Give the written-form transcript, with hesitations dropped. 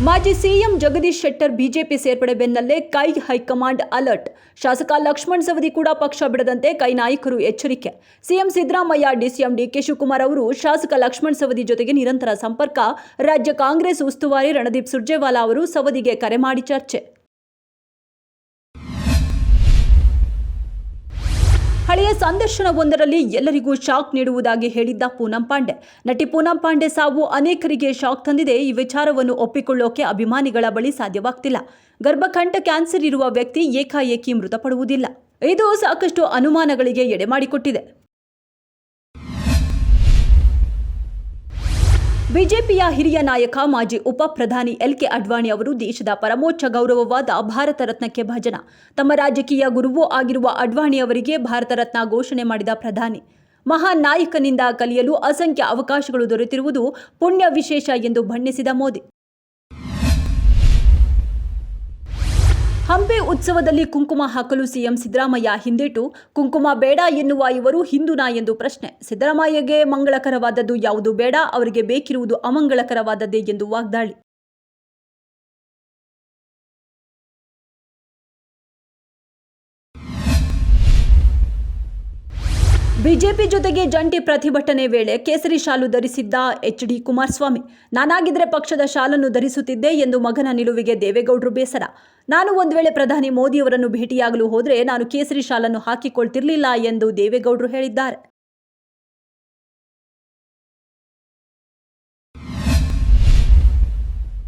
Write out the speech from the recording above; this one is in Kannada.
ಮಾಜಿ ಸಿಎಂ ಜಗದೀಶ್ ಶೆಟ್ಟರ್ ಬಿಜೆಪಿ ಸೇರ್ಪಡೆ ಬೆನ್ನಲ್ಲೇ ಕೈ ಹೈಕಮಾಂಡ್ ಅಲರ್ಟ್. ಶಾಸಕ ಲಕ್ಷ್ಮಣ್ ಸವದಿ ಕೂಡ ಪಕ್ಷ ಬಿಡದಂತೆ ಕೈ ನಾಯಕರು ಎಚ್ಚರಿಕೆ. ಸಿಎಂ ಸಿದ್ದರಾಮಯ್ಯ, ಡಿಸಿಎಂ ಡಿಕೆ ಶಿವಕುಮಾರ್ ಅವರು ಶಾಸಕ ಲಕ್ಷ್ಮಣ್ ಸವದಿ ಜೊತೆಗೆ ನಿರಂತರ ಸಂಪರ್ಕ. ರಾಜ್ಯ ಕಾಂಗ್ರೆಸ್ ಉಸ್ತುವಾರಿ ರಣದೀಪ್ ಸುರ್ಜೇವಾಲಾ ಅವರು ಸವದಿಗೆ ಕರೆ ಮಾಡಿ ಚರ್ಚೆ. ಹಳೆಯ ಸಂದರ್ಶನವೊಂದರಲ್ಲಿ ಎಲ್ಲರಿಗೂ ಶಾಕ್ ನೀಡುವುದಾಗಿ ಹೇಳಿದ್ದ ಪೂನಂ ಪಾಂಡೆ. ನಟಿ ಪೂನಂ ಪಾಂಡೆ ಸಾವು ಅನೇಕರಿಗೆ ಶಾಕ್ ತಂದಿದೆ. ಈ ವಿಚಾರವನ್ನು ಒಪ್ಪಿಕೊಳ್ಳೋಕೆ ಅಭಿಮಾನಿಗಳ ಬಳಿ ಸಾಧ್ಯವಾಗ್ತಿಲ್ಲ. ಗರ್ಭಕಂಠ ಕ್ಯಾನ್ಸರ್ ಇರುವ ವ್ಯಕ್ತಿ ಏಕಾಏಕಿ ಮೃತಪಡುವುದಿಲ್ಲ. ಇದು ಸಾಕಷ್ಟು ಅನುಮಾನಗಳಿಗೆ ಎಡೆ ಮಾಡಿಕೊಟ್ಟಿದೆ. ಬಿಜೆಪಿಯ ಹಿರಿಯ ನಾಯಕ, ಮಾಜಿ ಉಪ ಪ್ರಧಾನಿ ಎಲ್.ಕೆ. ಅಡ್ವಾಣಿ ಅವರು ದೇಶದ ಪರಮೋಚ್ಚ ಗೌರವವಾದ ಭಾರತ ರತ್ನಕ್ಕೆ ಭಾಜನ. ತಮ್ಮ ರಾಜಕೀಯ ಗುರುವೂ ಆಗಿರುವ ಅಡ್ವಾಣಿ ಅವರಿಗೆ ಭಾರತ ರತ್ನ ಘೋಷಣೆ ಮಾಡಿದ ಪ್ರಧಾನಿ, ಮಹಾನ್ ನಾಯಕನಿಂದ ಕಲಿಯಲು ಅಸಂಖ್ಯ ಅವಕಾಶಗಳು ದೊರೆತಿರುವುದು ಪುಣ್ಯ ವಿಶೇಷ ಎಂದು ಬಣ್ಣಿಸಿದ ಮೋದಿ. ಹಂಪಿ ಉತ್ಸವದಲ್ಲಿ ಕುಂಕುಮ ಹಾಕಲು ಸಿಎಂ ಸಿದ್ದರಾಮಯ್ಯ ಹಿಂದೇಟು. ಕುಂಕುಮ ಬೇಡ ಎನ್ನುವ ಇವರು ಹಿಂದೂನಾ ಎಂದು ಪ್ರಶ್ನೆ. ಸಿದ್ದರಾಮಯ್ಯಗೆ ಮಂಗಳಕರವಾದದ್ದು ಯಾವುದು ಬೇಡ, ಅವರಿಗೆ ಬೇಕಿರುವುದು ಅಮಂಗಳಕರವಾದದ್ದೇ ಎಂದು ವಾಗ್ದಾಳಿ. ಬಿಜೆಪಿ ಜೊತೆಗೆ ಜಂಟಿ ಪ್ರತಿಭಟನೆ ವೇಳೆ ಕೇಸರಿ ಶಾಲು ಧರಿಸಿದ್ದ ಎಚ್.ಡಿ. ಕುಮಾರಸ್ವಾಮಿ, ನಾನಾಗಿದ್ರೆ ಪಕ್ಷದ ಶಾಲನ್ನು ಧರಿಸುತ್ತಿದ್ದೆ ಎಂದು ಮಗನ ನಿಲುವಿಗೆ ದೇವೇಗೌಡರು ಬೇಸರ. ನಾನು ಒಂದು ವೇಳೆ ಪ್ರಧಾನಿ ಮೋದಿಯವರನ್ನು ಭೇಟಿಯಾಗಲು ಹೋದರೆ ನಾನು ಕೇಸರಿ ಶಾಲನ್ನು ಹಾಕಿಕೊಳ್ತಿರ್ಲಿಲ್ಲ ಎಂದು ದೇವೇಗೌಡರು ಹೇಳಿದ್ದಾರೆ.